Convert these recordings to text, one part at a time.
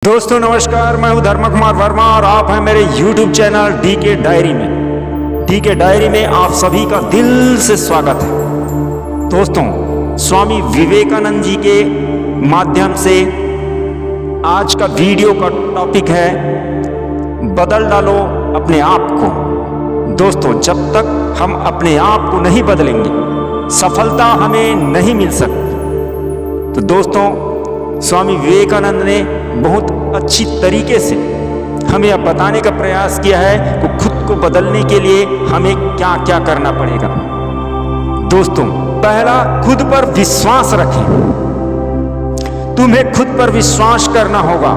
दोस्तों नमस्कार, मैं हूं धर्म कुमार वर्मा और आप हैं मेरे YouTube चैनल DK डायरी में। DK डायरी में आप सभी का दिल से स्वागत है। दोस्तों, स्वामी विवेकानंद जी के माध्यम से आज का वीडियो का टॉपिक है बदल डालो अपने आप को। दोस्तों, जब तक हम अपने आप को नहीं बदलेंगे सफलता हमें नहीं मिल सकती। तो दोस्तों, स्वामी विवेकानंद ने बहुत अच्छी तरीके से हमें यह बताने का प्रयास किया है कि खुद को बदलने के लिए हमें क्या क्या करना पड़ेगा। दोस्तों, पहला, खुद पर विश्वास रखें। तुम्हें खुद पर विश्वास करना होगा।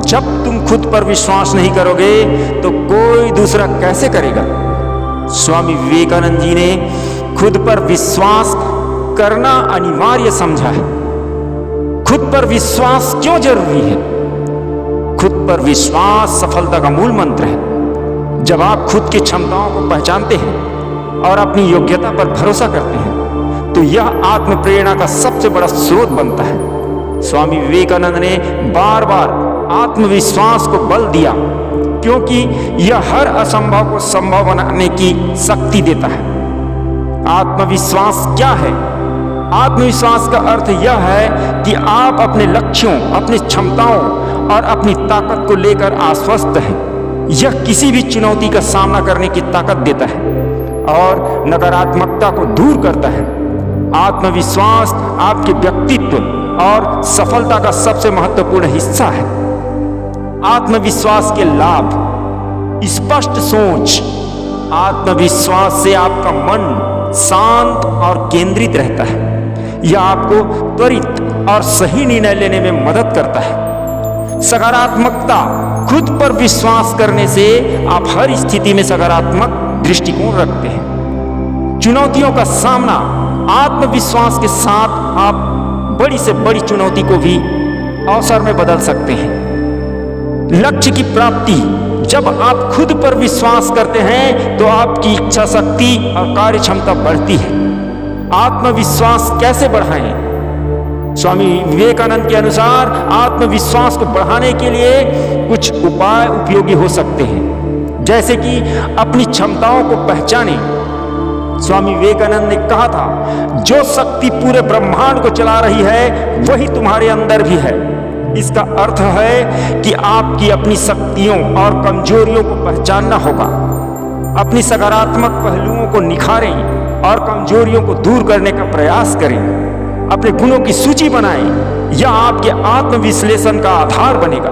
जब तुम खुद पर विश्वास नहीं करोगे तो कोई दूसरा कैसे करेगा। स्वामी विवेकानंद जी ने खुद पर विश्वास करना अनिवार्य समझा है। खुद पर विश्वास क्यों जरूरी है? खुद पर विश्वास सफलता का मूल मंत्र है। जब आप खुद की क्षमताओं को पहचानते हैं और अपनी योग्यता पर भरोसा करते हैं तो यह आत्म प्रेरणा का सबसे बड़ा स्रोत बनता है। स्वामी विवेकानंद ने बार बार आत्मविश्वास को बल दिया क्योंकि यह हर असंभव को संभव बनाने की शक्ति देता है। आत्मविश्वास क्या है? आत्मविश्वास का अर्थ यह है कि आप अपने लक्ष्यों, अपनी क्षमताओं और अपनी ताकत को लेकर आश्वस्त हैं। यह किसी भी चुनौती का सामना करने की ताकत देता है और नकारात्मकता को दूर करता है। आत्मविश्वास आपके व्यक्तित्व और सफलता का सबसे महत्वपूर्ण हिस्सा है। आत्मविश्वास के लाभ: स्पष्ट सोच। आत्मविश्वास से आपका मन शांत और केंद्रित रहता है। यह आपको त्वरित और सही निर्णय लेने में मदद करता है। सकारात्मकता: खुद पर विश्वास करने से आप हर स्थिति में सकारात्मक दृष्टिकोण रखते हैं। चुनौतियों का सामना: आत्मविश्वास के साथ आप बड़ी से बड़ी चुनौती को भी अवसर में बदल सकते हैं। लक्ष्य की प्राप्ति: जब आप खुद पर विश्वास करते हैं तो आपकी इच्छा शक्ति और कार्य क्षमता बढ़ती है। आत्मविश्वास कैसे बढ़ाएं? स्वामी विवेकानंद के अनुसार आत्मविश्वास को बढ़ाने के लिए कुछ उपाय उपयोगी हो सकते हैं, जैसे कि अपनी क्षमताओं को पहचानें। स्वामी विवेकानंद ने कहा था, जो शक्ति पूरे ब्रह्मांड को चला रही है वही तुम्हारे अंदर भी है। इसका अर्थ है कि आपकी अपनी शक्तियों और कमजोरियों को पहचानना होगा। अपनी सकारात्मक पहलुओं को निखारें और कमजोरियों को दूर करने का प्रयास करें। अपने गुणों की सूची बनाएं। यह आपके आत्मविश्लेषण का आधार बनेगा।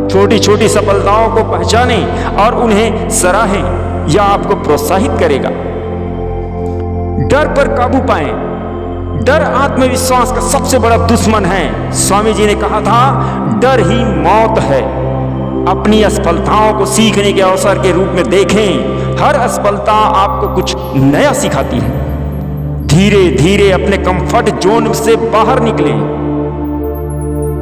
छोटी छोटी सफलताओं को पहचानें और उन्हें सराहें। यह आपको प्रोत्साहित करेगा। डर पर काबू पाएं। डर आत्मविश्वास का सबसे बड़ा दुश्मन है। स्वामी जी ने कहा था, डर ही मौत है। अपनी असफलताओं को सीखने के अवसर के रूप में देखें। हर असफलता आपको कुछ नया सिखाती है। धीरे धीरे अपने कंफर्ट जोन से बाहर निकलें।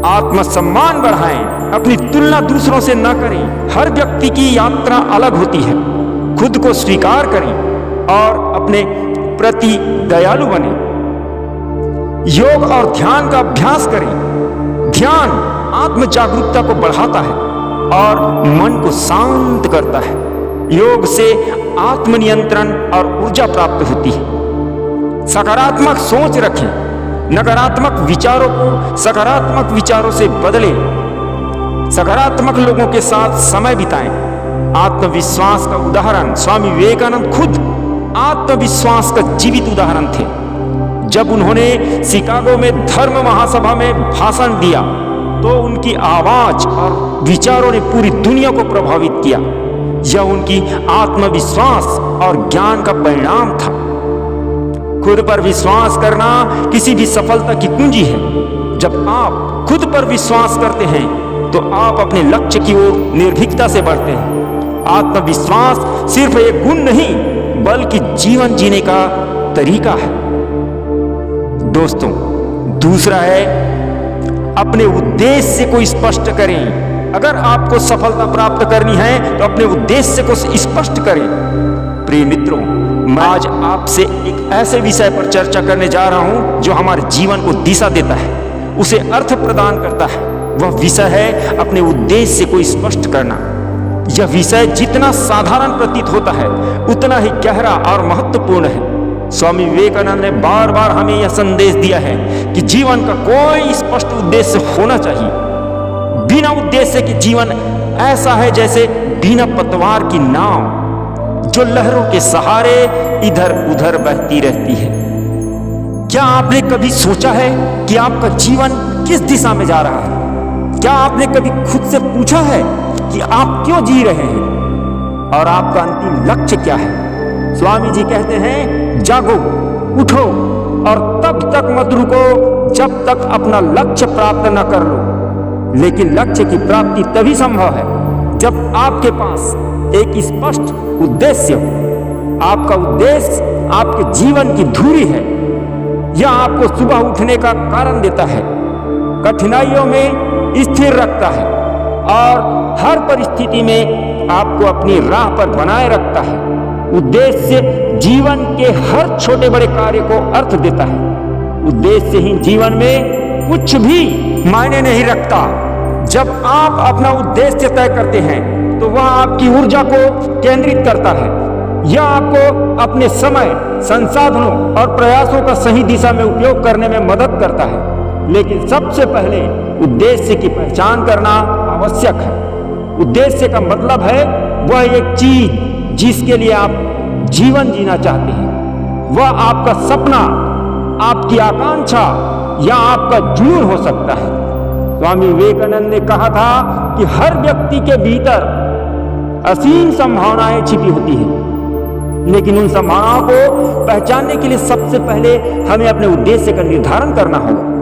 आत्मसम्मान बढ़ाएं। अपनी तुलना दूसरों से न करें। हर व्यक्ति की यात्रा अलग होती है। खुद को स्वीकार करें और अपने प्रति दयालु बनें। योग और ध्यान का अभ्यास करें। ध्यान आत्म जागरूकता को बढ़ाता है और मन को शांत करता है। योग से आत्मनियंत्रण और ऊर्जा प्राप्त होती है। सकारात्मक सोच रखें। नकारात्मक विचारों को सकारात्मक विचारों से बदलें। सकारात्मक लोगों के साथ समय बिताएं। आत्मविश्वास का उदाहरण: स्वामी विवेकानंद खुद आत्मविश्वास का जीवित उदाहरण थे। जब उन्होंने शिकागो में धर्म महासभा में भाषण दिया तो उनकी आवाज और विचारों ने पूरी दुनिया को प्रभावित किया। यह उनकी आत्मविश्वास और ज्ञान का परिणाम था। खुद पर विश्वास करना किसी भी सफलता की कुंजी है। जब आप खुद पर विश्वास करते हैं तो आप अपने लक्ष्य की ओर निर्भीकता से बढ़ते हैं। आत्मविश्वास सिर्फ एक गुण नहीं बल्कि जीवन जीने का तरीका है। दोस्तों, दूसरा है अपने उद्देश्य को स्पष्ट करें। अगर आपको सफलता प्राप्त करनी है तो अपने उद्देश्य को स्पष्ट करें। प्रिय मित्रों, मैं आज आपसे एक ऐसे विषय पर चर्चा करने जा रहा हूं जो हमारे जीवन को दिशा देता है, उसे अर्थ प्रदान करता है वह विषय है अपने उद्देश्य को स्पष्ट करना। यह विषय जितना साधारण प्रतीत होता है उतना ही गहरा और महत्वपूर्ण है। स्वामी विवेकानंद ने बार बार हमें यह संदेश दिया है कि जीवन का कोई स्पष्ट उद्देश्य होना चाहिए। बिना उद्देश्य के जीवन ऐसा है जैसे बिना पतवार की नाव जो लहरों के सहारे इधर उधर बहती रहती है। क्या आपने कभी सोचा है कि आपका जीवन किस दिशा में जा रहा है? क्या आपने कभी खुद से पूछा है कि आप क्यों जी रहे हैं और आपका अंतिम लक्ष्य क्या है? स्वामी जी कहते हैं, जागो, उठो और तब तक मत रुको जब तक अपना लक्ष्य प्राप्त न कर लो। लेकिन लक्ष्य की प्राप्ति तभी संभव है जब आपके पास एक स्पष्ट उद्देश्य हो। आपका उद्देश्य आपके जीवन की धुरी है। यह आपको सुबह उठने का कारण देता है, कठिनाइयों में स्थिर रखता है और हर परिस्थिति में आपको अपनी राह पर बनाए रखता है। उद्देश्य जीवन के हर छोटे बड़े कार्य को अर्थ देता है। उद्देश्यहीन जीवन में कुछ भी मायने नहीं रखता। जब आप अपना उद्देश्य तय करते हैं तो वह आपकी ऊर्जा को केंद्रित करता है। यह आपको अपने समय, संसाधनों और प्रयासों का सही दिशा में उपयोग करने में मदद करता है। लेकिन सबसे पहले उद्देश्य की पहचान करना आवश्यक है। उद्देश्य का मतलब है वह एक चीज जिसके लिए आप जीवन जीना चाहते हैं। वह आपका सपना, आपकी आकांक्षा या आपका जुनून हो सकता है। स्वामी विवेकानंद ने कहा था कि हर व्यक्ति के भीतर असीम संभावनाएं छिपी होती हैं, लेकिन उन संभावनाओं को पहचानने के लिए सबसे पहले हमें अपने उद्देश्य का निर्धारण करना होगा।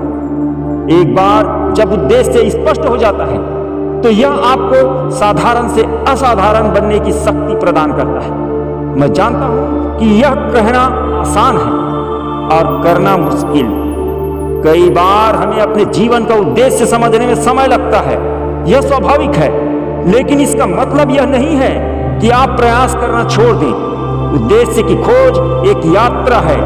एक बार जब उद्देश्य स्पष्ट हो जाता है तो यह आपको साधारण से असाधारण बनने की शक्ति प्रदान करता है। मैं जानता हूं कि यह कहना आसान है और करना मुश्किल। कई बार हमें अपने जीवन का उद्देश्य समझने में समय लगता है, यह स्वाभाविक है। लेकिन इसका मतलब यह नहीं है कि आप प्रयास करना छोड़ दें। उद्देश्य की खोज एक यात्रा है।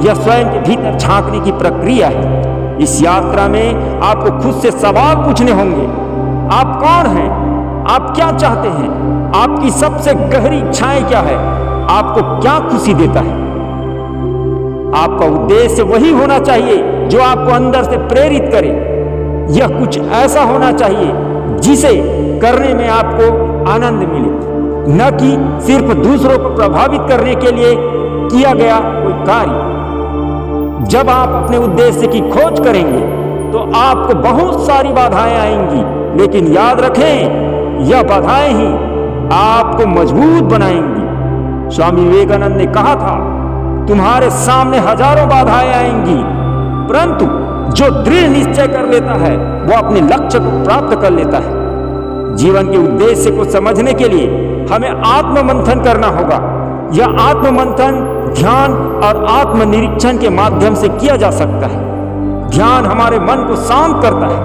यह स्वयं के भीतर झांकने की प्रक्रिया है। इस यात्रा में आपको खुद से सवाल पूछने होंगे। आप कौन हैं? आप क्या चाहते हैं? आपकी सबसे गहरी इच्छाएं क्या है? आपको क्या खुशी देता है? आपका उद्देश्य वही होना चाहिए जो आपको अंदर से प्रेरित करे। यह कुछ ऐसा होना चाहिए जिसे करने में आपको आनंद मिले, न कि सिर्फ दूसरों को प्रभावित करने के लिए किया गया कोई कार्य। जब आप अपने उद्देश्य की खोज करेंगे तो आपको बहुत सारी बाधाएं आएंगी, लेकिन याद रखें, यह बाधाएं ही आपको मजबूत बनाएंगी। स्वामी विवेकानंद ने कहा था, तुम्हारे सामने हजारों बाधाएं आएंगी, परंतु जो दृढ़ निश्चय कर लेता है वह अपने लक्ष्य को प्राप्त कर लेता है। जीवन के उद्देश्य को समझने के लिए हमें आत्ममंथन करना होगा। यह आत्ममंथन ध्यान और आत्मनिरीक्षण के माध्यम से किया जा सकता है। ध्यान हमारे मन को शांत करता है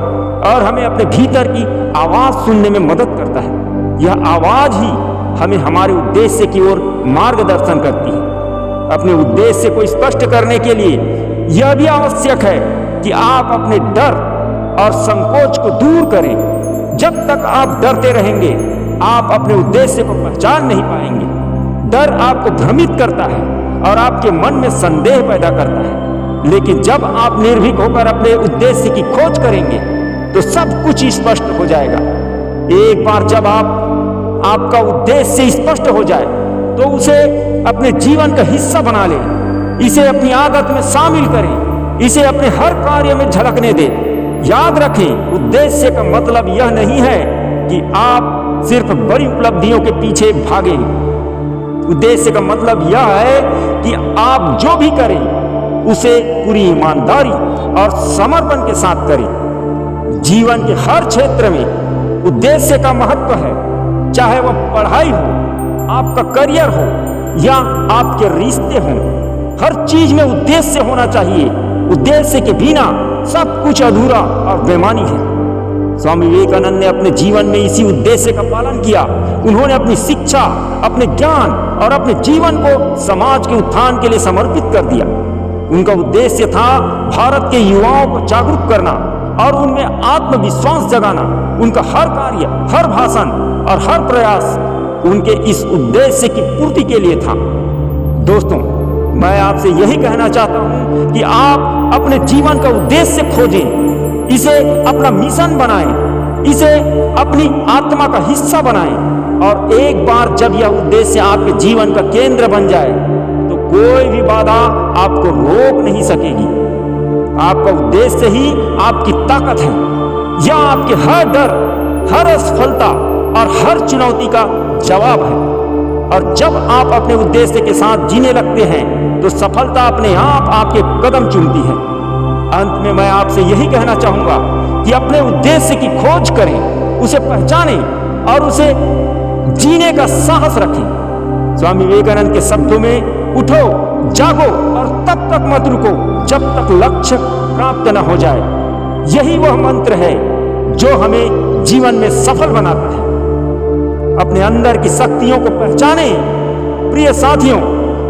और हमें अपने भीतर की आवाज सुनने में मदद करता है। यह आवाज ही हमें हमारे उद्देश्य की ओर मार्गदर्शन करती है। अपने उद्देश्य को स्पष्ट करने के लिए यह भी आवश्यक है कि आप अपने डर और संकोच को दूर करें। जब तक आप डरते रहेंगे, आप अपने उद्देश्य को पहचान नहीं पाएंगे। डर आपको भ्रमित करता है और आपके मन में संदेह पैदा करता है। लेकिन जब आप निर्भीक होकर अपने उद्देश्य की खोज करेंगे तो सब कुछ स्पष्ट हो जाएगा। एक बार जब आपका उद्देश्य स्पष्ट हो जाए तो उसे अपने जीवन का हिस्सा बना लें। इसे अपनी आदत में शामिल करें। इसे अपने हर कार्य में झलकने दें। याद रखें, उद्देश्य का मतलब यह नहीं है कि आप सिर्फ बड़ी उपलब्धियों के पीछे भागें। उद्देश्य का मतलब यह है कि आप जो भी करें उसे पूरी ईमानदारी और समर्पण के साथ करें। जीवन के हर क्षेत्र में उद्देश्य का महत्व है, चाहे वह पढ़ाई हो, आपका करियर हो या आपके रिश्ते हों। हर चीज में उद्देश्य होना चाहिए। उद्देश्य के बिना सब कुछ अधूरा और बेमानी है। स्वामी विवेकानंद ने अपने जीवन में इसी उद्देश्य का पालन किया। उन्होंने अपनी शिक्षा, अपने ज्ञान और अपने जीवन को समाज के उत्थान के लिए समर्पित कर दिया। उनका उद्देश्य था भारत के युवाओं को जागरूक करना और उनमें आत्मविश्वास जगाना उनका हर कार्य, हर भाषण और हर प्रयास उनके इस उद्देश्य की पूर्ति के लिए था। दोस्तों, मैं आपसे यही कहना चाहता हूं कि आप अपने जीवन का उद्देश्य खोजें, इसे अपना मिशन बनाएं, इसे अपनी आत्मा का हिस्सा बनाएं और एक बार जब यह उद्देश्य आपके जीवन का केंद्र बन जाए तो कोई भी बाधा आपको रोक नहीं सकेगी। आपका उद्देश्य ही आपकी ताकत है। यह आपके हर डर, हर असफलता और हर चुनौती का जवाब है। और जब आप अपने उद्देश्य के साथ जीने लगते हैं तो सफलता अपने आप आपके कदम चूमती है। अंत में मैं आपसे यही कहना चाहूंगा कि अपने उद्देश्य की खोज करें, उसे पहचानें और उसे जीने का साहस रखें। स्वामी विवेकानंद के शब्दों में, उठो, जागो और तब तक मत रुको जब तक लक्ष्य प्राप्त न हो जाए। यही वह मंत्र है जो हमें जीवन में सफल बनाता है। अपने अंदर की शक्तियों को पहचाने। प्रिय साथियों,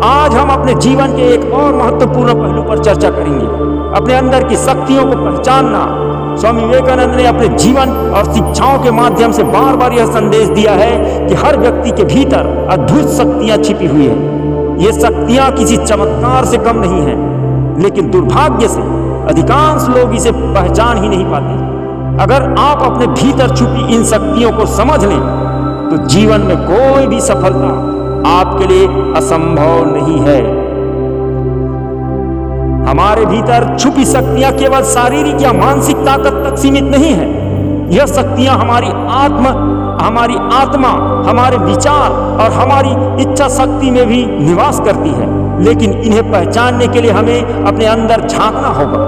आज हम अपने जीवन के एक और महत्वपूर्ण पहलू पर चर्चा करेंगे, अपने अंदर की शक्तियों को पहचानना। स्वामी विवेकानंद ने अपने जीवन और शिक्षाओं के माध्यम से बार बार यह संदेश दिया है कि हर व्यक्ति के भीतर अद्भुत शक्तियां छिपी हुई है। ये शक्तियां किसी चमत्कार से कम नहीं है, लेकिन दुर्भाग्य से अधिकांश लोग इसे पहचान ही नहीं पाते। अगर आप अपने भीतर छुपी इन शक्तियों को समझ लें तो जीवन में कोई भी सफलता आपके लिए असंभव नहीं है। हमारे भीतर छुपी शक्तियां केवल शारीरिक या मानसिक ताकत तक सीमित नहीं है। यह शक्तियां हमारी आत्मा, हमारे विचार और हमारी इच्छा शक्ति में भी निवास करती है। लेकिन इन्हें पहचानने के लिए हमें अपने अंदर झांकना होगा,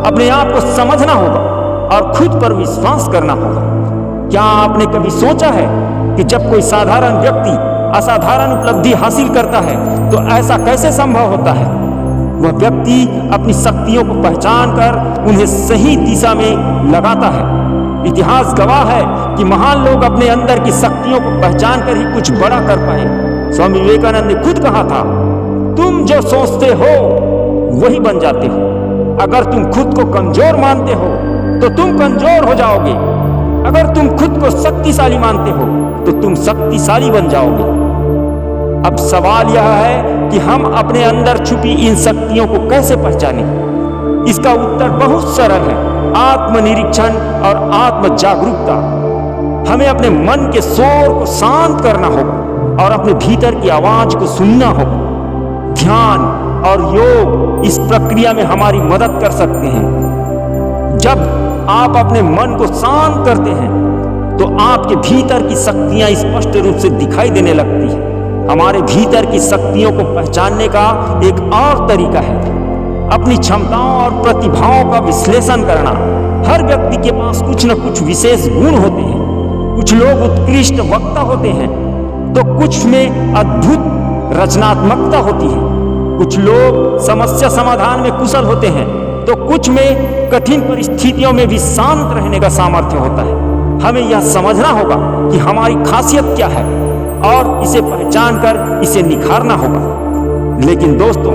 अपने आप को समझना होगा और खुद पर विश्वास करना होगा। क्या आपने कभी सोचा है कि जब कोई साधारण व्यक्ति असाधारण उपलब्धि हासिल करता है तो ऐसा कैसे संभव होता है? वह व्यक्ति अपनी शक्तियों को पहचान कर उन्हें सही दिशा में लगाता है। इतिहास गवाह है कि महान लोग अपने अंदर की शक्तियों को पहचान कर ही कुछ बड़ा कर पाए। स्वामी विवेकानंद ने खुद कहा था, तुम जो सोचते हो वही बन जाते हो। अगर तुम खुद को कमजोर मानते हो तो तुम कमजोर हो जाओगे। अगर तुम खुद को शक्तिशाली मानते हो तो तुम शक्तिशाली बन जाओगे। अब सवाल यह है कि हम अपने अंदर छुपी इन शक्तियों को कैसे पहचानें? इसका उत्तर बहुत सरल है, आत्मनिरीक्षण और आत्म जागरूकता। हमें अपने मन के शोर को शांत करना होगा और अपने भीतर की आवाज को सुनना होगा। ध्यान और योग इस प्रक्रिया में हमारी मदद कर सकते हैं। जब आप अपने मन को शांत करते हैं तो आपके भीतर की शक्तियां स्पष्ट रूप से दिखाई देने लगती हैं। हमारे भीतर की शक्तियों को पहचानने का एक और तरीका है अपनी क्षमताओं और प्रतिभाओं का विश्लेषण करना। हर व्यक्ति के पास कुछ न कुछ विशेष गुण होते हैं। कुछ लोग उत्कृष्ट वक्ता होते हैं तो कुछ में अद्भुत रचनात्मकता होती है। कुछ लोग समस्या समाधान में कुशल होते हैं तो कुछ में कठिन परिस्थितियों में भी शांत रहने का सामर्थ्य होता है। हमें यह समझना होगा कि हमारी खासियत क्या है और इसे पहचान कर इसे निखारना होगा। लेकिन दोस्तों,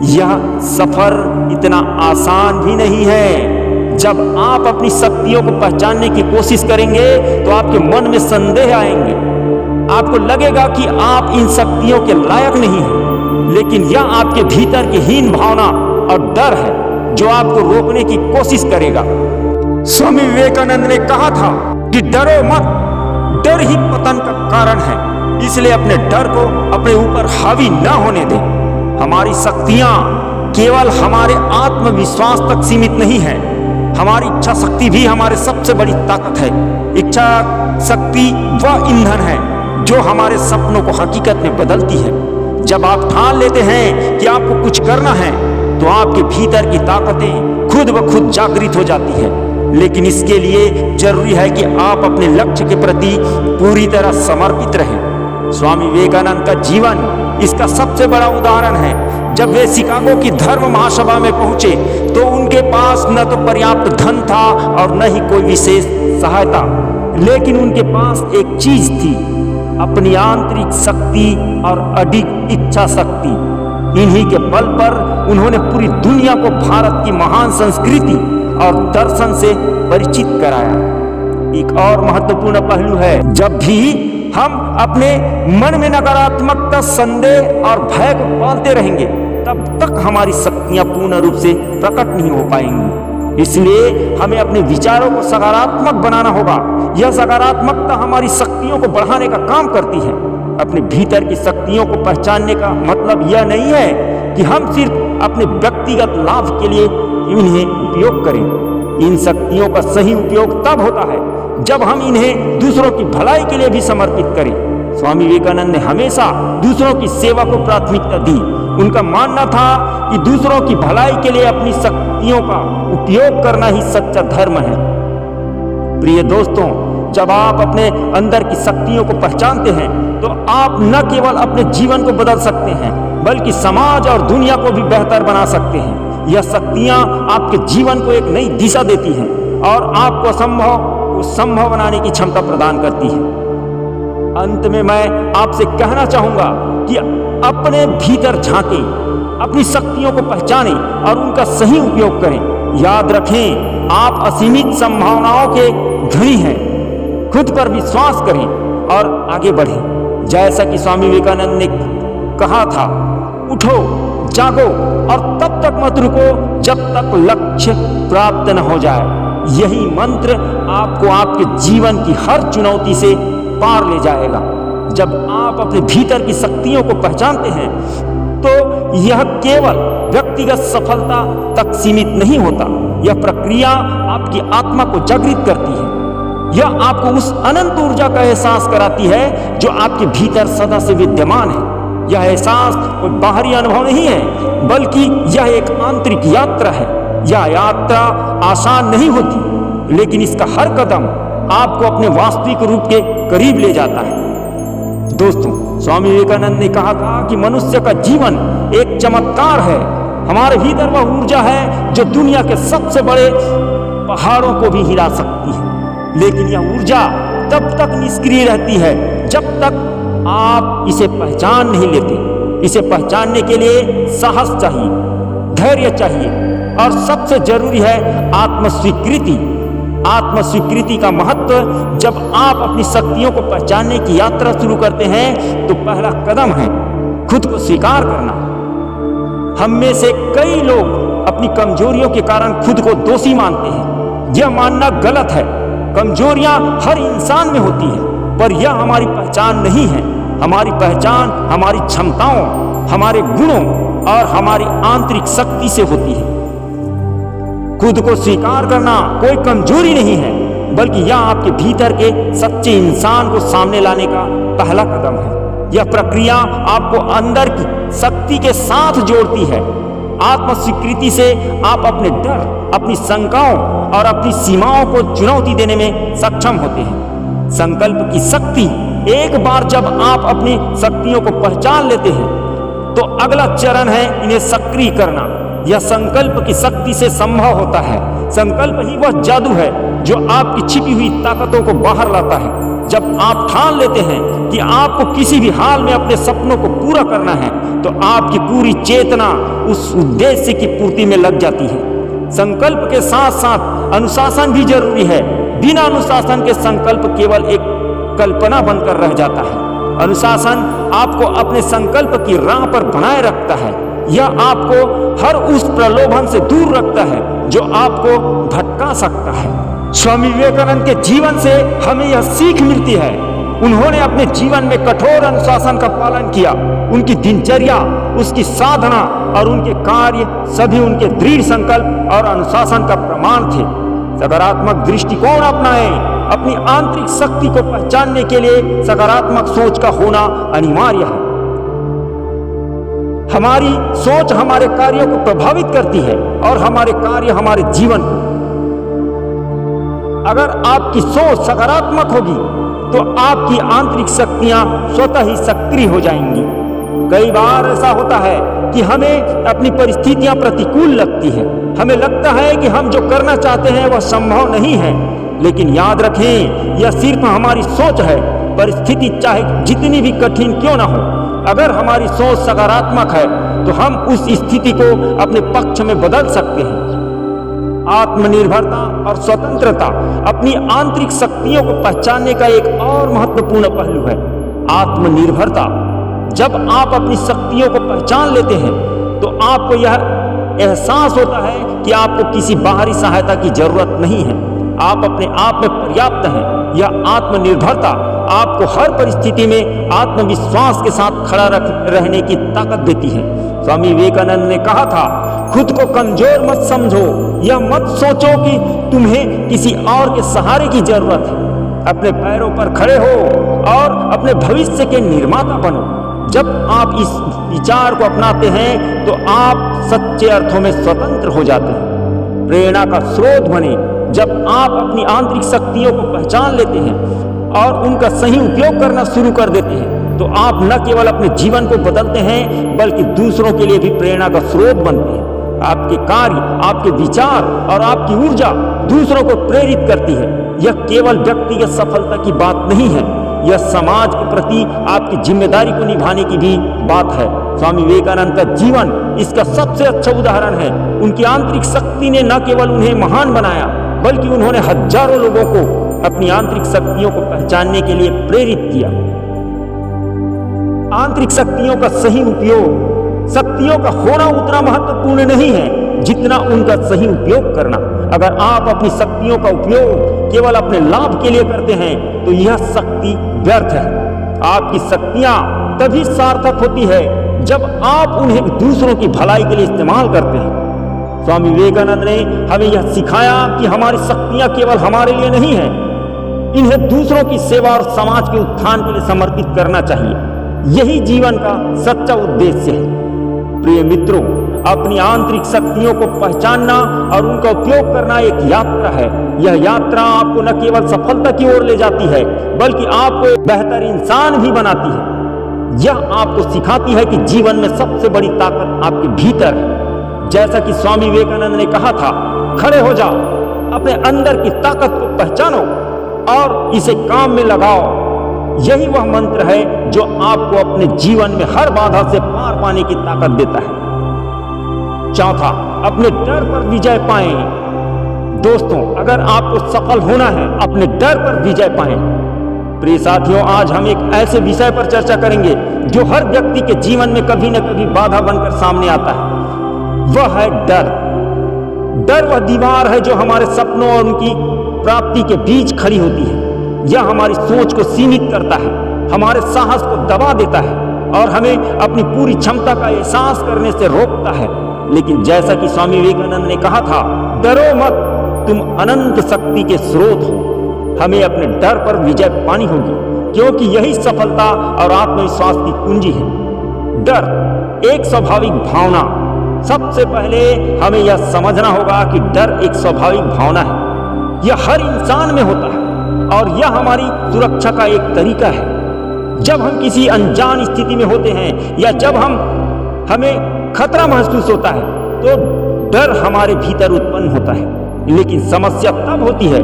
यह सफर इतना आसान भी नहीं है। जब आप अपनी शक्तियों को पहचानने की कोशिश करेंगे तो आपके मन में संदेह आएंगे। आपको लगेगा कि आप इन शक्तियों के लायक नहीं हैं, लेकिन यह आपके भीतर की हीन भावना और डर है जो आपको रोकने की कोशिश करेगा। स्वामी विवेकानंद ने कहा था कि डरो मत, डर ही पतन का कारण है। इसलिए अपने डर को अपने ऊपर हावी न होने दें। हमारी शक्तियां केवल हमारे आत्मविश्वास तक सीमित नहीं है। हमारी इच्छा शक्ति भी हमारे सबसे बड़ी ताकत है। इच्छा शक्ति वह ईंधन है जो हमारे सपनों को हकीकत में बदलती है। जब आप ठान लेते हैं कि आपको कुछ करना है तो आपके भीतर की ताकतें खुद ब खुद जागृत हो जाती है। लेकिन इसके लिए जरूरी है कि आप अपने लक्ष्य के प्रति पूरी तरह समर्पित रहें। स्वामी विवेकानंद का जीवन इसका सबसे बड़ा उदाहरण है। जब वे शिकागो की धर्म महासभा में पहुंचे तो उनके पास न तो पर्याप्त धन था और न ही कोई विशेष सहायता, लेकिन उनके पास एक चीज थी, अपनी आंतरिक शक्ति और अडिग इच्छा शक्ति। इन्हीं के बल पर उन्होंने पूरी दुनिया को भारत की महान संस्कृति और दर्शन से परिचित कराया। एक और महत्वपूर्ण पहलू है, जब भी हम अपने मन में नकारात्मकता, संदेह और भय को पालते रहेंगे तब तक हमारी शक्तियां पूर्ण रूप से प्रकट नहीं हो पाएंगी। इसलिए हमें अपने विचारों को सकारात्मक बनाना होगा। यह सकारात्मकता हमारी शक्तियों को बढ़ाने का काम करती है। अपने भीतर की शक्तियों को पहचानने का मतलब यह नहीं है कि हम सिर्फ अपने व्यक्तिगत लाभ के लिए इन्हें उपयोग करें। इन शक्तियों का सही उपयोग तब होता है जब हम इन्हें दूसरों की भलाई के लिए भी समर्पित करें। स्वामी विवेकानंद ने हमेशा दूसरों की सेवा को प्राथमिकता दी। उनका मानना था कि दूसरों की भलाई के लिए अपनी शक्तियों का उपयोग करना ही सच्चा धर्म है। प्रिय दोस्तों, जब आप अपने अंदर की शक्तियों को पहचानते हैं तो आप न केवल अपने जीवन को बदल सकते हैं बल्कि समाज और दुनिया को भी बेहतर बना सकते हैं। यह शक्तियां आपके जीवन को एक नई दिशा देती हैं और आपको संभव बनाने की क्षमता प्रदान करती है। अंत में मैं आपसे कहना चाहूंगा कि अपने भीतर झांकें, अपनी शक्तियों को पहचानें और उनका सही उपयोग करें। याद रखें, आप असीमित संभावनाओं के धनी हैं। खुद पर विश्वास करें और आगे बढ़ें। जैसा कि स्वामी विवेकानंद ने कहा था, उठो, जागो और तब तक मत रुको जब तक लक्ष्य प्राप्त न हो जाए। यही मंत्र आपको आपके जीवन की हर चुनौती से पार ले जाएगा। जब आप अपने भीतर की शक्तियों को पहचानते हैं तो यह केवल व्यक्तिगत सफलता तक सीमित नहीं होता। यह प्रक्रिया आपकी आत्मा को जागृत करती है। यह आपको उस अनंत ऊर्जा का एहसास कराती है जो आपके भीतर सदा से विद्यमान है। यह एहसास कोई बाहरी अनुभव नहीं है बल्कि यह एक आंतरिक यात्रा है। यह यात्रा आसान नहीं होती, लेकिन इसका हर कदम आपको अपने वास्तविक रूप के करीब ले जाता है। दोस्तों, स्वामी विवेकानंद ने कहा था कि मनुष्य का जीवन एक चमत्कार है। हमारे भीतर वह ऊर्जा है जो दुनिया के सबसे बड़े पहाड़ों को भी हिला सकती है। लेकिन यह ऊर्जा तब तक निष्क्रिय रहती है जब तक आप इसे पहचान नहीं लेते। इसे पहचानने के लिए साहस चाहिए, धैर्य चाहिए और सबसे जरूरी है आत्मस्वीकृति। आत्मस्वीकृति का महत्व, जब आप अपनी शक्तियों को पहचानने की यात्रा शुरू करते हैं तो पहला कदम है खुद को स्वीकार करना। हम में से कई लोग अपनी कमजोरियों के कारण खुद को दोषी मानते हैं। यह मानना गलत है। कमजोरियां हर इंसान में होती हैं, पर यह हमारी पहचान नहीं है। हमारी पहचान हमारी क्षमताओं, हमारे गुणों और हमारी आंतरिक शक्ति से होती है। खुद को स्वीकार करना कोई कमजोरी नहीं है, बल्कि यह आपके भीतर के सच्चे इंसान को सामने लाने का पहला कदम है। यह प्रक्रिया आपको अंदर की शक्ति के साथ जोड़ती है। आत्मस्वीकृति से आप अपने डर, अपनी शंकाओं और अपनी सीमाओं को चुनौती देने में सक्षम होते हैं। संकल्प की शक्ति, एक बार जब आप अपनी शक्तियों को पहचान लेते हैं तो अगला चरण है इन्हें सक्रिय करना। यह संकल्प की शक्ति से संभव होता है। संकल्प ही वह जादू है जो आपकी छिपी हुई ताकतों को बाहर लाता है। जब आप ठान लेते हैं कि आपको किसी भी हाल में अपने सपनों को पूरा करना है तो आपकी पूरी चेतना उस उद्देश्य की पूर्ति में लग जाती है। संकल्प के साथ साथ अनुशासन भी जरूरी है। बिना अनुशासन के संकल्प केवल एक कल्पना बनकर रह जाता है। अनुशासन आपको अपने संकल्प की राह पर बनाए रखता है। यह आपको हर उस प्रलोभन से दूर रखता है जो आपको भटका सकता है। स्वामी विवेकानंद के जीवन से हमें यह सीख मिलती है। उन्होंने अपने जीवन में कठोर अनुशासन का पालन किया। उनकी दिनचर्या, उसकी साधना और उनके कार्य सभी उनके दृढ़ संकल्प और अनुशासन का प्रमाण थे। सकारात्मक दृष्टिकोण अपनाएं। अपनी आंतरिक शक्ति को पहचानने के लिए सकारात्मक सोच का होना अनिवार्य है। हमारी सोच हमारे कार्यों को प्रभावित करती है और हमारे कार्य हमारे जीवन को। अगर आपकी सोच सकारात्मक होगी तो आपकी आंतरिक शक्तियां स्वतः ही सक्रिय हो जाएंगी। कई बार ऐसा होता है कि हमें अपनी परिस्थितियां प्रतिकूल लगती है। हमें लगता है कि हम जो करना चाहते हैं वह संभव नहीं है, लेकिन याद रखें, यह सिर्फ हमारी सोच है। परिस्थिति चाहे जितनी भी कठिन क्यों ना हो, अगर हमारी सोच सकारात्मक है तो हम उस स्थिति को अपने पक्ष में बदल सकते हैं। आत्मनिर्भरता और स्वतंत्रता अपनी आंतरिक शक्तियों को पहचानने का एक और महत्वपूर्ण पहलू है। आत्मनिर्भरता, जब आप अपनी शक्तियों को पहचान लेते हैं तो आपको यह एहसास होता है कि आपको किसी बाहरी सहायता की जरूरत नहीं है, आप अपने आप में पर्याप्त हैं। यह आत्मनिर्भरता आपको हर परिस्थिति में आत्मविश्वास के साथ खड़ा रहने की ताकत देती है। स्वामी विवेकानंद ने कहा था, खुद को कमजोर मत समझो, यह मत सोचो कि तुम्हें किसी और के सहारे की जरूरत है। अपने पैरों पर खड़े हो और अपने भविष्य के निर्माता बनो। जब आप इस विचार को अपनाते हैं तो आप सच्चे अर्थों में स्वतंत्र हो जाते हैं, प्रेरणा का स्रोत बने। जब आप अपनी आंतरिक शक्तियों को पहचान लेते हैं और उनका सही उपयोग करना शुरू कर देते हैं तो आप न केवल अपने जीवन को बदलते हैं बल्कि दूसरों के लिए भी प्रेरणा का स्रोत बनते हैं। आपके कार्य, आपके विचार और आपकी ऊर्जा दूसरों को प्रेरित करती है। यह केवल व्यक्तिगत सफलता की बात नहीं है, यह समाज के प्रति आपकी जिम्मेदारी को निभाने की भी बात है। स्वामी विवेकानंद का जीवन इसका सबसे अच्छा उदाहरण है। उनकी आंतरिक शक्ति ने न केवल उन्हें महान बनाया बल्कि उन्होंने हजारों लोगों को अपनी आंतरिक शक्तियों को पहचानने के लिए प्रेरित किया। आंतरिक शक्तियों का सही उपयोग, शक्तियों का होना उतना महत्वपूर्ण नहीं है जितना उनका सही उपयोग करना। अगर आप अपनी शक्तियों का उपयोग केवल अपने लाभ के लिए करते हैं तो यह शक्ति व्यर्थ है। आपकी शक्तियां तभी सार्थक होती है जब आप उन्हें दूसरों की भलाई के लिए इस्तेमाल करते हैं। स्वामी विवेकानंद ने हमें यह सिखाया कि हमारी शक्तियां केवल हमारे लिए नहीं है, इन्हें दूसरों की सेवा और समाज के उत्थान के लिए समर्पित करना चाहिए। यही जीवन का सच्चा उद्देश्य है। प्रिय मित्रों, अपनी आंतरिक शक्तियों को पहचानना और उनका उपयोग करना एक यात्रा है। यह यात्रा आपको न केवल सफलता की ओर ले जाती है बल्कि आपको एक बेहतर इंसान भी बनाती है। यह आपको सिखाती है कि जीवन में सबसे बड़ी ताकत आपके भीतर है। जैसा कि स्वामी विवेकानंद ने कहा था, खड़े हो जाओ, अपने अंदर की ताकत को पहचानो और इसे काम में लगाओ। यही वह मंत्र है जो आपको अपने जीवन में हर बाधा से पार पाने की ताकत देता है। चौथा, अपने डर पर विजय पाएं। दोस्तों, अगर आपको सफल होना है, अपने डर पर विजय पाएं। प्रिय साथियों, आज हम एक ऐसे विषय पर चर्चा करेंगे जो हर व्यक्ति के जीवन में कभी न कभी बाधा बनकर सामने आता है। वह है डर। डर वह दीवार है जो हमारे सपनों और उनकी प्राप्ति के बीच खड़ी होती है। यह हमारी सोच को सीमित करता है, हमारे साहस को दबा देता है और हमें अपनी पूरी क्षमता का एहसास करने से रोकता है। लेकिन जैसा कि स्वामी विवेकानंद ने कहा था, डरो मत, तुम अनंत शक्ति के स्रोत हो। हमें अपने डर पर विजय पानी होगी क्योंकि यही सफलता और आत्मविश्वास की कुंजी है। डर एक स्वाभाविक भावना। सबसे पहले हमें यह समझना होगा कि डर एक स्वाभाविक भावना है। यह हर इंसान में होता है और यह हमारी सुरक्षा का एक तरीका है। जब हम किसी अनजान स्थिति में होते हैं या जब हमें खतरा महसूस होता है तो डर हमारे भीतर उत्पन्न होता है। लेकिन समस्या तब होती है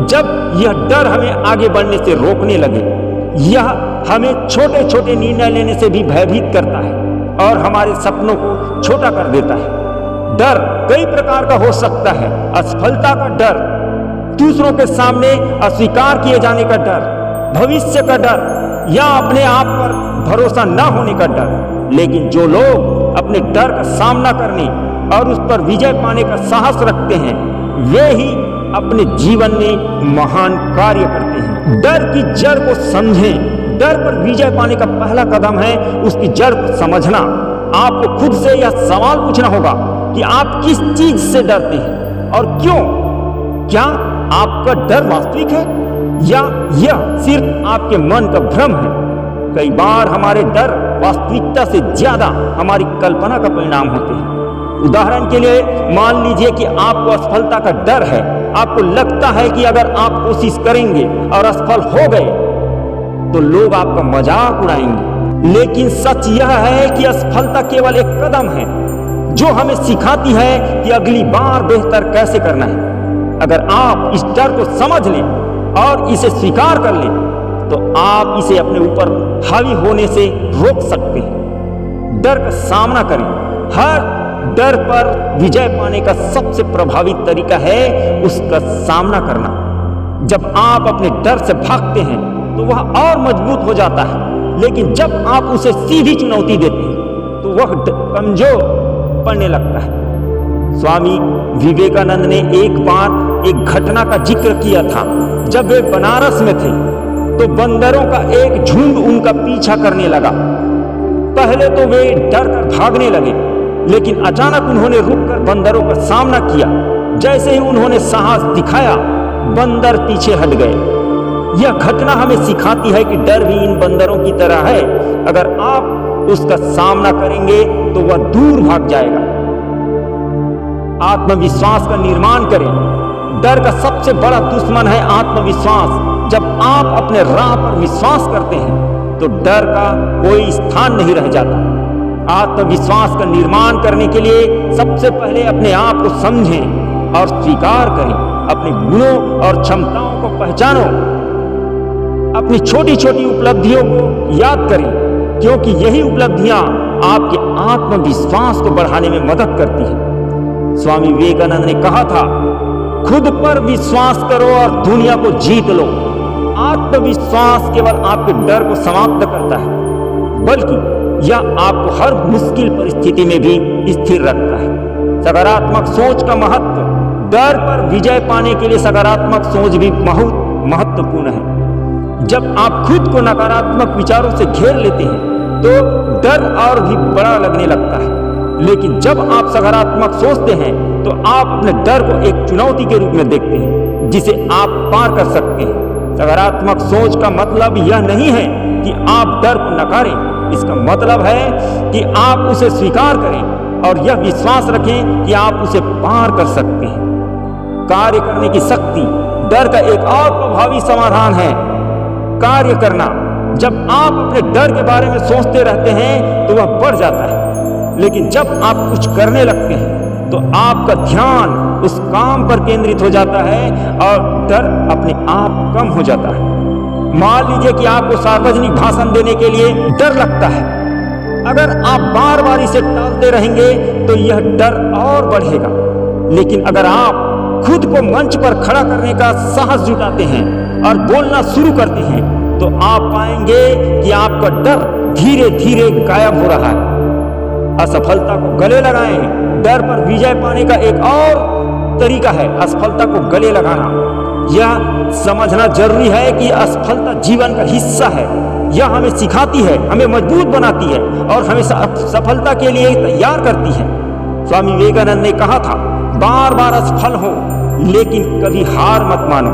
जब यह डर हमें आगे बढ़ने से रोकने लगे। यह हमें छोटे छोटे निर्णय लेने से भी भयभीत करता है और हमारे सपनों को छोटा कर देता है। डर कई प्रकार का हो सकता है। असफलता का डर, दूसरों के सामने अस्वीकार किए जाने का डर, भविष्य का डर या अपने आप पर भरोसा न होने का डर। लेकिन जो लोग अपने डर का सामना करने और उस पर विजय पाने का साहस रखते हैं वे ही अपने जीवन में महान कार्य करते हैं। डर की जड़ को समझें। डर पर विजय पाने का पहला कदम है उसकी जड़ को समझना। आपको खुद से यह सवाल पूछना होगा कि आप किस चीज से डरते हैं और क्यों। क्या आपका डर वास्तविक है या यह सिर्फ आपके मन का भ्रम है? कई बार हमारे डर वास्तविकता से ज्यादा हमारी कल्पना का परिणाम होते हैं। उदाहरण के लिए मान लीजिए कि आपको असफलता का डर है। आपको लगता है कि अगर आप कोशिश करेंगे और असफल हो गए तो लोग आपका मजाक उड़ाएंगे। लेकिन सच यह है कि असफलता केवल एक कदम है जो हमें सिखाती है कि अगली बार बेहतर कैसे करना है। अगर आप इस डर को समझ लें और इसे स्वीकार कर लें तो आप इसे अपने ऊपर हावी होने से रोक सकते हैं। डर का सामना करें। हर डर पर विजय पाने का सबसे प्रभावी तरीका है उसका सामना करना। जब आप अपने डर से भागते हैं तो वह और मजबूत हो जाता है, लेकिन जब आप उसे सीधी चुनौती देते हैं तो वह कमजोर पड़ने लगता है। स्वामी विवेकानंद ने एक बार एक घटना का जिक्र किया था। जब वे बनारस में थे तो बंदरों का एक झुंड उनका पीछा करने लगा। पहले तो वे डर कर भागने लगे, लेकिन अचानक उन्होंने रुककर बंदरों का सामना किया। जैसे ही उन्होंने साहस दिखाया, बंदर पीछे हट गए। यह घटना हमें सिखाती है कि डर भी इन बंदरों की तरह है। अगर आप उसका सामना करेंगे तो वह दूर भाग जाएगा। आत्मविश्वास का निर्माण करें। डर का सबसे बड़ा दुश्मन है आत्मविश्वास। जब आप अपने राह पर विश्वास करते हैं तो डर का कोई स्थान नहीं रह जाता। आत्मविश्वास का निर्माण करने के लिए सबसे पहले अपने आप को समझें और स्वीकार करें। अपने गुणों और क्षमताओं को पहचानो। अपनी छोटी छोटी उपलब्धियों को याद करें, क्योंकि यही उपलब्धियां आपके आत्मविश्वास को बढ़ाने में मदद करती हैं। स्वामी विवेकानंद ने कहा था, खुद पर विश्वास करो और दुनिया को जीत लो। आत्मविश्वास केवल आपके डर को समाप्त करता है, बल्कि यह आपको हर मुश्किल परिस्थिति में भी स्थिर रखता है। सकारात्मक सोच का महत्व। डर पर विजय पाने के लिए सकारात्मक सोच भी बहुत महत्वपूर्ण है। जब आप खुद को नकारात्मक विचारों से घेर लेते हैं तो डर और भी बड़ा लगने लगता है, लेकिन जब आप सकारात्मक सोचते हैं तो आप अपने डर को एक चुनौती के रूप में देखते हैं जिसे आप पार कर सकते हैं। सकारात्मक सोच का मतलब यह नहीं है कि आप डर को नकारें। इसका मतलब है कि आप उसे स्वीकार करें और यह विश्वास रखें कि आप उसे पार कर सकते हैं। कार्य करने की शक्ति डर का एक और प्रभावी समाधान है। कार्य करना। जब आप अपने डर के बारे में सोचते रहते हैं तो वह बढ़ जाता है, लेकिन जब आप कुछ करने लगते हैं तो आपका ध्यान उस काम पर केंद्रित हो जाता है और डर अपने आप कम हो जाता है। मान लीजिए कि आपको सार्वजनिक भाषण देने के लिए डर लगता है। अगर आप बार बार इसे टालते रहेंगे तो यह डर और बढ़ेगा, लेकिन अगर आप खुद को मंच पर खड़ा करने का साहस जुटाते हैं और बोलना शुरू करते हैं तो आप पाएंगे कि आपका डर धीरे धीरे गायब हो रहा है। असफलता को गले लगाएं। डर पर विजय पाने का एक और तरीका है असफलता को गले लगाना। यह समझना जरूरी है कि असफलता जीवन का हिस्सा है। यह हमें सिखाती है, हमें मजबूत बनाती है और हमें सफलता के लिए तैयार करती है। स्वामी विवेकानंद ने कहा था, बार बार असफल हो लेकिन कभी हार मत मानो।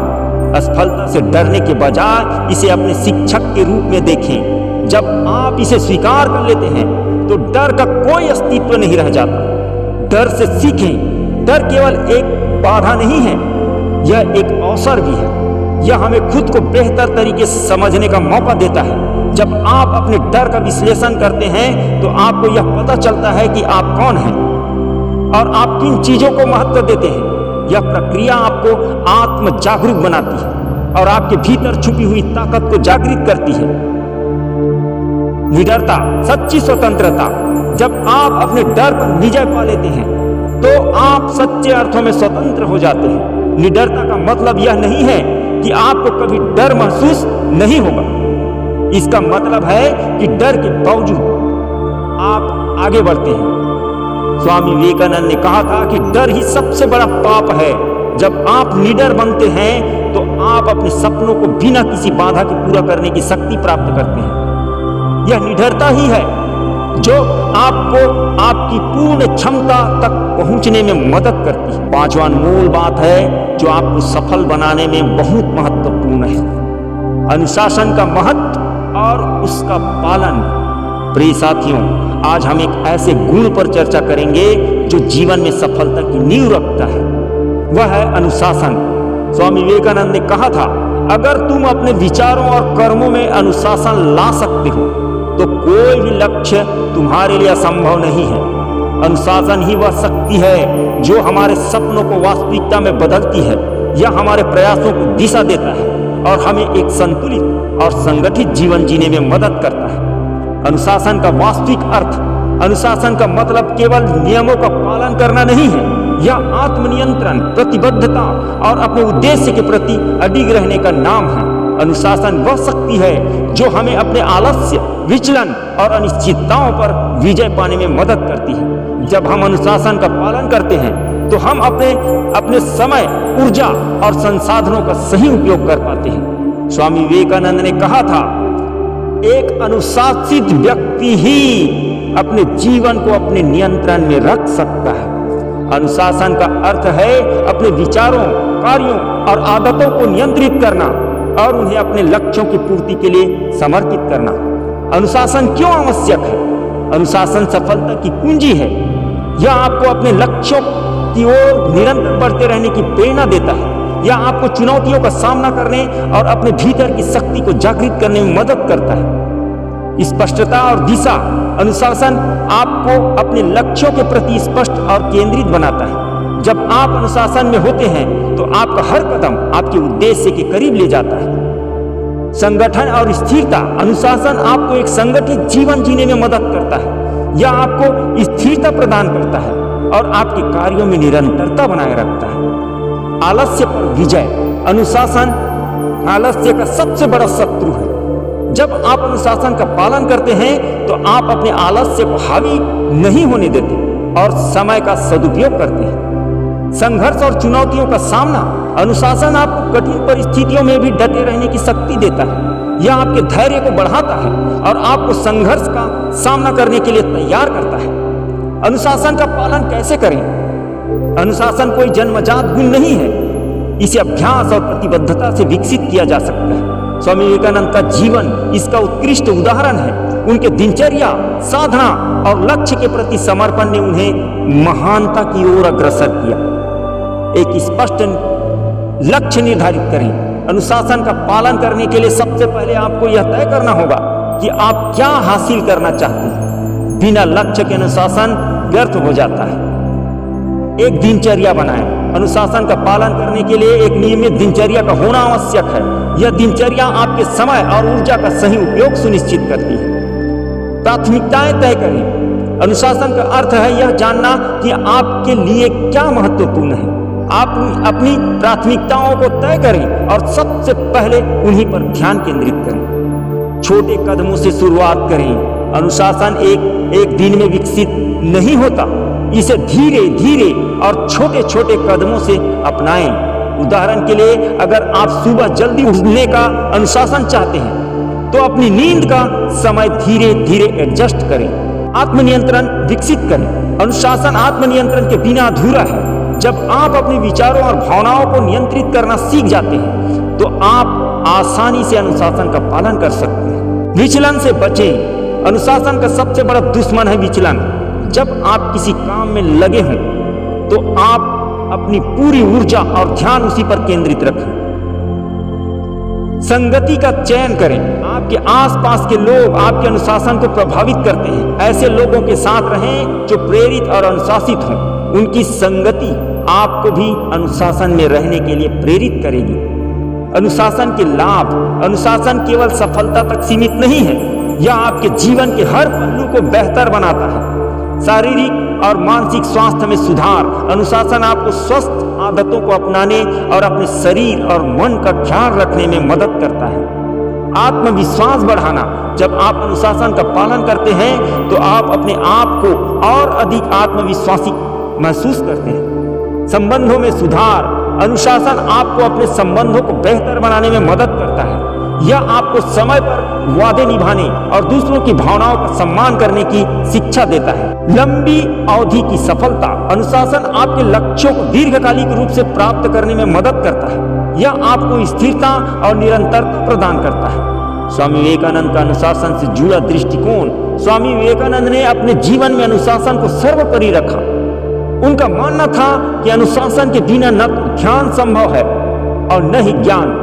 असफलता से डरने के बजाय इसे अपने शिक्षक के रूप में देखें। जब आप इसे स्वीकार कर लेते हैं तो डर का कोई अस्तित्व नहीं रह जाता। डर से सीखें। डर केवल एक बाधा नहीं है, यह एक अवसर भी है। यह हमें खुद को बेहतर तरीके से समझने का मौका देता है। जब आप अपने डर का विश्लेषण करते हैं तो आपको यह पता चलता है कि आप कौन हैं और आप किन चीजों को महत्व देते हैं। यह प्रक्रिया आपको आत्म जागरूक बनाती है और आपके भीतर छुपी हुई ताकत को जागृत करती है। निडरता, सच्ची स्वतंत्रता। जब आप अपने डर पर विजय पा लेते हैं तो आप सच्चे अर्थों में स्वतंत्र हो जाते हैं। निडरता का मतलब यह नहीं है कि आपको कभी डर महसूस नहीं होगा। इसका मतलब है कि डर के बावजूद आप आगे बढ़ते हैं। स्वामी विवेकानंद ने कहा था कि डर ही सबसे बड़ा पाप है। जब आप निडर बनते हैं तो आप अपने सपनों को बिना किसी बाधा के पूरा करने की शक्ति प्राप्त करते हैं। यह निडरता ही है जो आपको आपकी पूर्ण क्षमता तक पहुंचने में मदद करती है। पांचवा मूल बात है जो आपको सफल बनाने में बहुत महत्वपूर्ण है, अनुशासन का महत्व और उसका पालन। प्रिय साथियों, आज हम एक ऐसे गुण पर चर्चा करेंगे जो जीवन में सफलता की नींव रखता है, वह है अनुशासन। स्वामी विवेकानंद ने कहा था, अगर तुम अपने विचारों और कर्मों में अनुशासन ला सकते हो तो कोई भी लक्ष्य तुम्हारे लिए असंभव नहीं है। अनुशासन ही वह शक्ति है जो हमारे सपनों को वास्तविकता में बदलती है। यह हमारे प्रयासों को दिशा देता है और हमें एक संतुलित और संगठित जीवन जीने में मदद करता है। अनुशासन का वास्तविक अर्थ अनुशासन का मतलब केवल नियमों का पालन करना नहीं है, यह आत्मनियंत्रण, प्रतिबद्धता और अपने उद्देश्य के प्रति अडिग रहने का नाम है। अनुशासन वह शक्ति है जो हमें अपने आलस्य, विचलन और अनिश्चितताओं पर विजय पाने में मदद करती है। जब हम अनुशासन का पालन करते हैं तो हम अपने समय, ऊर्जा और संसाधनों का सही उपयोग कर पाते हैं। स्वामी विवेकानंद ने कहा था, एक अनुशासित व्यक्ति ही अपने जीवन को अपने नियंत्रण में रख सकता है। अनुशासन का अर्थ है अपने विचारों, कार्यों और आदतों को नियंत्रित करना और उन्हें अपने लक्ष्यों की पूर्ति के लिए समर्पित करना। अनुशासन क्यों आवश्यक है? अनुशासन सफलता की कुंजी है। यह आपको अपने लक्ष्यों की ओर निरंतर बढ़ते रहने की प्रेरणा देता है। यह आपको चुनौतियों का सामना करने और अपने भीतर की शक्ति को जागृत करने में मदद करता है। स्पष्टता और दिशा, अनुशासन आपको अपने लक्ष्यों के प्रति स्पष्ट और केंद्रित बनाता है। जब आप अनुशासन में होते हैं तो आपका हर कदम आपके उद्देश्य के करीब ले जाता है। संगठन और स्थिरता, अनुशासन आपको एक संगठित जीवन जीने में मदद करता है। यह आपको स्थिरता प्रदान करता है और आपके कार्यों में निरंतरता बनाए रखता है। आलस्य पर विजय, अनुशासन आलस्य का सबसे बड़ा शत्रु है। जब आप अनुशासन का पालन करते हैं तो आप अपने आलस्य को हावी नहीं होने देते और समय का सदुपयोग करते हैं। संघर्ष और चुनौतियों का सामना, अनुशासन आपको कठिन परिस्थितियों में भी डटे रहने की शक्ति देता है। यह आपके धैर्य को बढ़ाता है और आपको संघर्ष का सामना करने के लिए तैयार करता है। अनुशासन का पालन कैसे करें? अनुशासन कोई जन्मजात गुण नहीं है, इसे अभ्यास और प्रतिबद्धता से विकसित किया जा सकता है। स्वामी विवेकानंद का जीवन इसका उत्कृष्ट उदाहरण है। उनके दिनचर्या, साधना और लक्ष्य के प्रति समर्पण ने उन्हें महानता की ओर अग्रसर किया। एक स्पष्ट लक्ष्य निर्धारित करें। अनुशासन का पालन करने के लिए सबसे पहले आपको यह तय करना होगा कि आप क्या हासिल करना चाहते हैं। बिना लक्ष्य के अनुशासन व्यर्थ हो जाता है। एक दिनचर्या बनाएं। अनुशासन का पालन करने के लिए एक नियमित दिनचर्या का होना आवश्यक है। यह दिनचर्या आपके समय और ऊर्जा का सही उपयोग सुनिश्चित करती है। प्राथमिकताएं तय करें। अनुशासन का अर्थ है यह जानना कि आपके लिए क्या महत्वपूर्ण है। आप अपनी प्राथमिकताओं को तय करें और सबसे पहले उन्हीं पर ध्यान केंद्रित करें। छोटे कदमों से शुरुआत करें। अनुशासन एक दिन में विकसित नहीं होता, इसे धीरे धीरे और छोटे छोटे कदमों से अपनाएं। उदाहरण के लिए, अगर आप सुबह जल्दी उठने का अनुशासन चाहते हैं तो अपनी नींद का समय धीरे धीरे एडजस्ट करें। आत्मनियंत्रण विकसित करें। अनुशासन आत्मनियंत्रण के बिना अधूरा है। जब आप अपने विचारों और भावनाओं को नियंत्रित करना सीख जाते हैं तो आप आसानी से अनुशासन का पालन कर सकते हैं। विचलन से बचें। अनुशासन का सबसे बड़ा दुश्मन है विचलन। जब आप किसी काम में लगे हों तो आप अपनी पूरी ऊर्जा और ध्यान उसी पर केंद्रित रखें। संगति का चयन करें। आपके आसपास के लोग आपके अनुशासन को प्रभावित करते हैं। ऐसे लोगों के साथ रहें जो प्रेरित और अनुशासित हों। उनकी संगति आपको भी अनुशासन में रहने के लिए प्रेरित करेगी। अनुशासन के लाभ। अनुशासन केवल सफलता तक सीमित नहीं है, यह आपके जीवन के हर पहलू को बेहतर बनाता है। शारीरिक और मानसिक स्वास्थ्य में सुधार। अनुशासन आपको स्वस्थ आदतों को अपनाने और अपने शरीर और मन का ख्याल रखने में मदद करता है। आत्मविश्वास बढ़ाना। जब आप अनुशासन का पालन करते हैं तो आप अपने आप को और अधिक आत्मविश्वासी महसूस करते हैं। संबंधों में सुधार। अनुशासन आपको अपने संबंधों को बेहतर बनाने में मदद करता है। यह आपको समय पर वादे निभाने और दूसरों की भावनाओं का सम्मान करने की शिक्षा देता है। लंबी अवधि की सफलता। अनुशासन आपके लक्ष्यों को दीर्घकालिक रूप से प्राप्त करने में मदद करता है। यह आपको स्थिरता और निरंतरता प्रदान करता है। स्वामी विवेकानंद का अनुशासन से जुड़ा दृष्टिकोण। स्वामी विवेकानंद ने अपने जीवन में अनुशासन को सर्वोपरि रखा। उनका मानना था कि अनुशासन के बिना न तो ध्यान संभव है और न ही ज्ञान।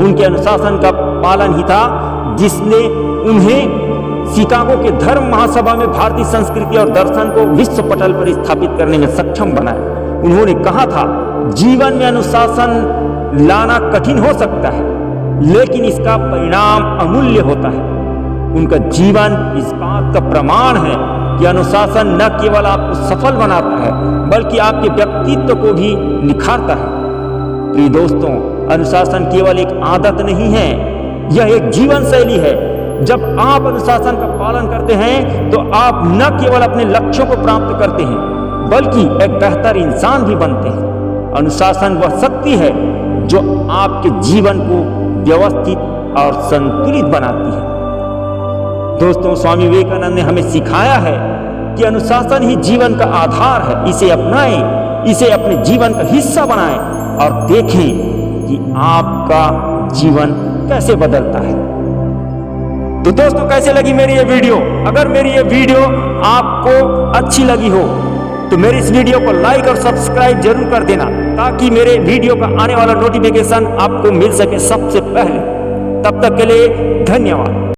उनके अनुशासन का पालन ही था जिसने उन्हें शिकागो के धर्म महासभा में भारतीय संस्कृति और दर्शन को विश्व पटल पर स्थापित करने में सक्षम बनाया। उन्होंने कहा था, जीवन में अनुशासन लाना कठिन हो सकता है लेकिन इसका परिणाम अमूल्य होता है। उनका जीवन इस बात का प्रमाण है कि अनुशासन न केवल आपको सफल बनाता है बल्कि आपके व्यक्तित्व को भी निखारता है। प्रिय दोस्तों, अनुशासन केवल एक आदत नहीं है, यह एक जीवन शैली है। जब आप अनुशासन का पालन करते हैं तो आप न केवल अपने लक्ष्यों को प्राप्त करते हैं बल्कि एक बेहतर इंसान भी बनते हैं। अनुशासन वह शक्ति है जो आपके जीवन को व्यवस्थित और संतुलित बनाती है। दोस्तों, स्वामी विवेकानंद ने हमें सिखाया है कि अनुशासन ही जीवन का आधार है। इसे अपनाएं, इसे अपने जीवन का हिस्सा बनाएं और देखें कि आपका जीवन कैसे बदलता है। तो दोस्तों, कैसे लगी मेरी ये वीडियो? अगर मेरी ये वीडियो आपको अच्छी लगी हो तो मेरी इस वीडियो को लाइक और सब्सक्राइब जरूर कर देना, ताकि मेरे वीडियो का आने वाला नोटिफिकेशन आपको मिल सके सबसे पहले। तब तक के लिए धन्यवाद।